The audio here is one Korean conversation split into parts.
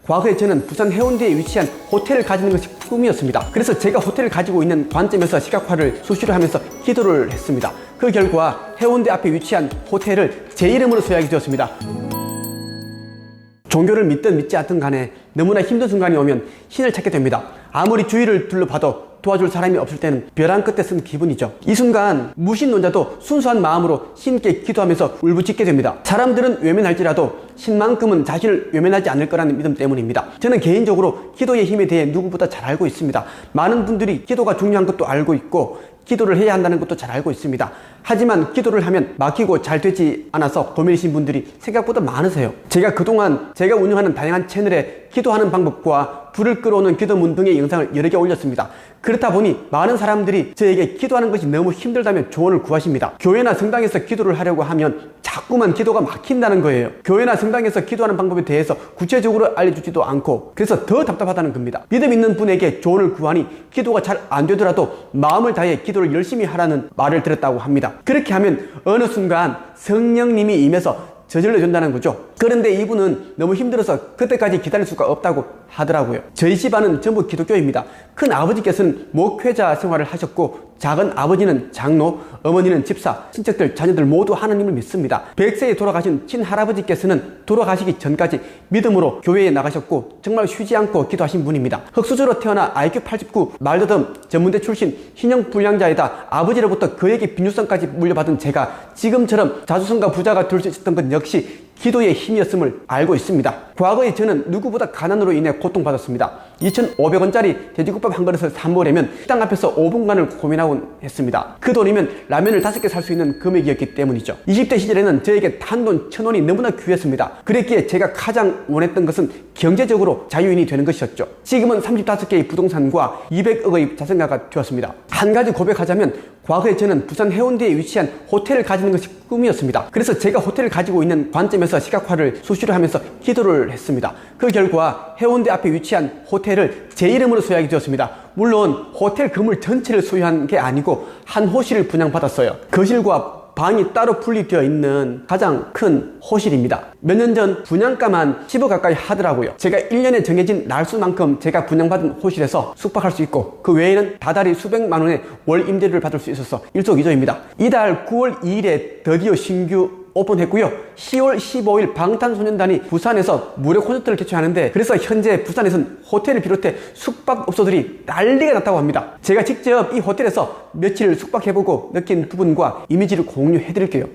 과거에 저는 부산 해운대에 위치한 호텔을 가지는 것이 꿈이었습니다. 그래서 제가 호텔을 가지고 있는 관점에서 시각화를 수시로 하면서 기도를 했습니다. 그 결과 해운대 앞에 위치한 호텔을 제 이름으로 소유하게 되었습니다. 종교를 믿든 믿지 않든 간에 너무나 힘든 순간이 오면 신을 찾게 됩니다. 아무리 주위를 둘러봐도 도와줄 사람이 없을 때는 벼랑 끝에 쓴 기분이죠. 이 순간 무신론자도 순수한 마음으로 신께 기도하면서 울부짖게 됩니다. 사람들은 외면할지라도 신만큼은 자신을 외면하지 않을 거라는 믿음 때문입니다. 저는 개인적으로 기도의 힘에 대해 누구보다 잘 알고 있습니다. 많은 분들이 기도가 중요한 것도 알고 있고 기도를 해야 한다는 것도 잘 알고 있습니다. 하지만 기도를 하면 막히고 잘 되지 않아서 고민이신 분들이 생각보다 많으세요. 제가 그동안 제가 운영하는 다양한 채널에 기도하는 방법과 불을 끌어오는 기도문 등의 영상을 여러 개 올렸습니다. 그렇다 보니 많은 사람들이 저에게 기도하는 것이 너무 힘들다면 조언을 구하십니다. 교회나 성당에서 기도를 하려고 하면 자꾸만 기도가 막힌다는 거예요. 교회나 성당에서 기도하는 방법에 대해서 구체적으로 알려주지도 않고 그래서 더 답답하다는 겁니다. 믿음 있는 분에게 조언을 구하니 기도가 잘 안 되더라도 마음을 다해 기도를 열심히 하라는 말을 들었다고 합니다. 그렇게 하면 어느 순간 성령님이 임해서 저질러 준다는 거죠. 그런데 이분은 너무 힘들어서 그때까지 기다릴 수가 없다고 하더라고요. 저희 집안은 전부 기독교입니다. 큰 아버지께서는 목회자 생활을 하셨고 작은 아버지는 장로, 어머니는 집사, 친척들, 자녀들 모두 하나님을 믿습니다. 100세에 돌아가신 친할아버지께서는 돌아가시기 전까지 믿음으로 교회에 나가셨고 정말 쉬지 않고 기도하신 분입니다. 흙수저로 태어나 IQ 89, 말더듬, 전문대 출신, 신형불량자이다 아버지로부터 그에게 빈유성까지 물려받은 제가 지금처럼 자주성가 부자가 될 수 있었던 것 역시 기도의 힘이었음을 알고 있습니다. 과거에 저는 누구보다 가난으로 인해 고통받았습니다. 2,500원짜리 돼지국밥 한 그릇을 사 먹으려면 식당 앞에서 5분간을 고민하곤 했습니다. 그 돈이면 라면을 5개 살 수 있는 금액이었기 때문이죠. 20대 시절에는 저에게 단돈 1,000원이 너무나 귀했습니다. 그랬기에 제가 가장 원했던 것은 경제적으로 자유인이 되는 것이었죠. 지금은 35개의 부동산과 200억의 자산가가 되었습니다. 한 가지 고백하자면 과거에 저는 부산 해운대에 위치한 호텔을 가지는 것이 꿈이었습니다. 그래서 제가 호텔을 가지고 있는 관점에서 시각화를 수시로 하면서 기도를 했습니다. 그 결과 해운대 앞에 위치한 호텔을 제 이름으로 소유하게 되었습니다. 물론 호텔 건물 전체를 소유한 게 아니고 한 호실을 분양받았어요. 거실과 방이 따로 분리되어 있는 가장 큰 호실입니다. 몇 년 전 분양가만 10억 가까이 하더라고요. 제가 1년에 정해진 날수만큼 제가 분양받은 호실에서 숙박할 수 있고 그 외에는 다달이 수백만 원의 월 임대료를 받을 수 있어서 일석이조입니다. 이달 9월 2일에 드디어 신규 오픈했고요. 10월 15일 방탄소년단이 부산에서 무료 콘서트를 개최하는데 그래서 현재 부산에서는 호텔을 비롯해 숙박업소들이 난리가 났다고 합니다. 제가 직접 이 호텔에서 며칠 숙박해보고 느낀 부분과 이미지를 공유해드릴게요.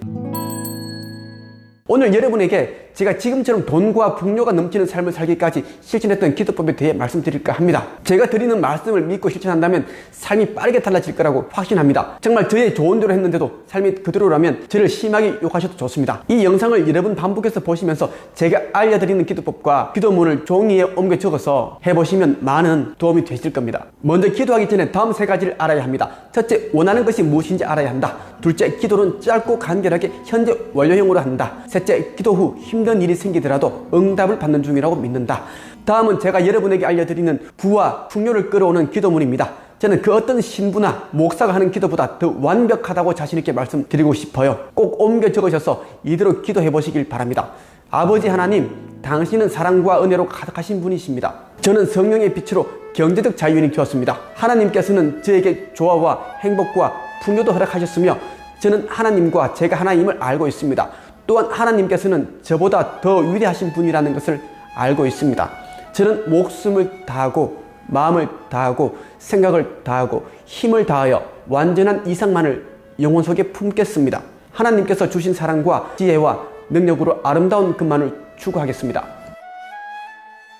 오늘 여러분에게 제가 지금처럼 돈과 풍요가 넘치는 삶을 살기까지 실천했던 기도법에 대해 말씀드릴까 합니다. 제가 드리는 말씀을 믿고 실천한다면 삶이 빠르게 달라질 거라고 확신합니다. 정말 저의 조언대로 했는데도 삶이 그대로라면 저를 심하게 욕하셔도 좋습니다. 이 영상을 여러 번 반복해서 보시면서 제가 알려드리는 기도법과 기도문을 종이에 옮겨 적어서 해보시면 많은 도움이 되실 겁니다. 먼저 기도하기 전에 다음 3가지를 알아야 합니다. 첫째, 원하는 것이 무엇인지 알아야 한다. 둘째, 기도는 짧고 간결하게 현재 완료형으로 한다. 셋째, 기도 후 힘든 일이 생기더라도 응답을 받는 중이라고 믿는다. 다음은 제가 여러분에게 알려드리는 부와 풍요를 끌어오는 기도문입니다. 저는 그 어떤 신부나 목사가 하는 기도보다 더 완벽하다고 자신있게 말씀드리고 싶어요. 꼭 옮겨 적으셔서 이대로 기도해 보시길 바랍니다. 아버지 하나님, 당신은 사랑과 은혜로 가득하신 분이십니다. 저는 성령의 빛으로 경제적 자유인이 되었습니다. 하나님께서는 저에게 조화와 행복과 풍요도 허락하셨으며 저는 하나님과 제가 하나님을 알고 있습니다. 또한 하나님께서는 저보다 더 위대하신 분이라는 것을 알고 있습니다. 저는 목숨을 다하고 마음을 다하고 생각을 다하고 힘을 다하여 완전한 이상만을 영혼 속에 품겠습니다. 하나님께서 주신 사랑과 지혜와 능력으로 아름다운 것만을 추구하겠습니다.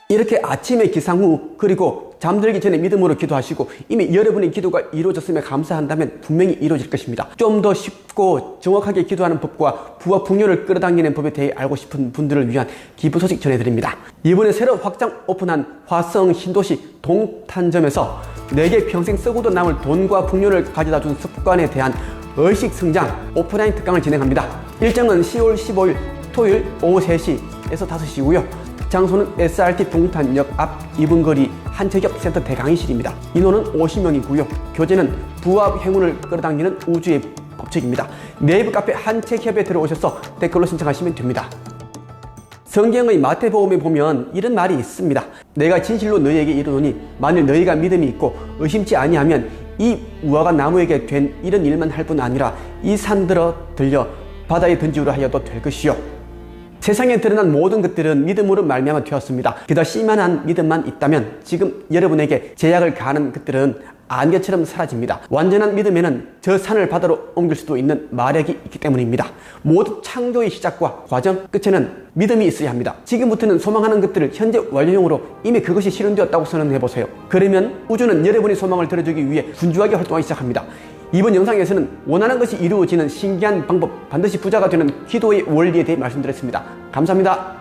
이렇게 아침에 기상 후 그리고 잠들기 전에 믿음으로 기도하시고 이미 여러분의 기도가 이루어졌음에 감사한다면 분명히 이루어질 것입니다. 좀 더 쉽고 정확하게 기도하는 법과 부와 풍요를 끌어당기는 법에 대해 알고 싶은 분들을 위한 기부 소식 전해드립니다. 이번에 새로 확장 오픈한 화성 신도시 동탄점에서 내게 평생 쓰고도 남을 돈과 풍요를 가져다준 습관에 대한 의식 성장 오프라인 특강을 진행합니다. 일정은 10월 15일 토요일 오후 3시에서 5시고요. 장소는 SRT 동탄역 앞 2분 거리 한채협 센터 대강의실입니다. 인원은 50명이고요. 교재는 부와 행운을 끌어당기는 우주의 법칙입니다. 네이버 카페 한채협에 들어오셔서 댓글로 신청하시면 됩니다. 성경의 마태복음에 보면 이런 말이 있습니다. 내가 진실로 너희에게 이르노니 만일 너희가 믿음이 있고 의심치 아니하면 이 무화과 나무에게 된 이런 일만 할 뿐 아니라 이 산들어 들려 바다에 던지우라 하여도 될 것이요. 세상에 드러난 모든 것들은 믿음으로 말미암아 되었습니다. 그저 씨만한 믿음만 있다면 지금 여러분에게 제약을 가하는 것들은 안개처럼 사라집니다. 완전한 믿음에는 저 산을 바다로 옮길 수도 있는 마력이 있기 때문입니다. 모든 창조의 시작과 과정 끝에는 믿음이 있어야 합니다. 지금부터는 소망하는 것들을 현재 완료형으로 이미 그것이 실현되었다고 선언해보세요. 그러면 우주는 여러분의 소망을 들어주기 위해 분주하게 활동하기 시작합니다. 이번 영상에서는 원하는 것이 이루어지는 신기한 방법, 반드시 부자가 되는 기도의 원리에 대해 말씀드렸습니다. 감사합니다.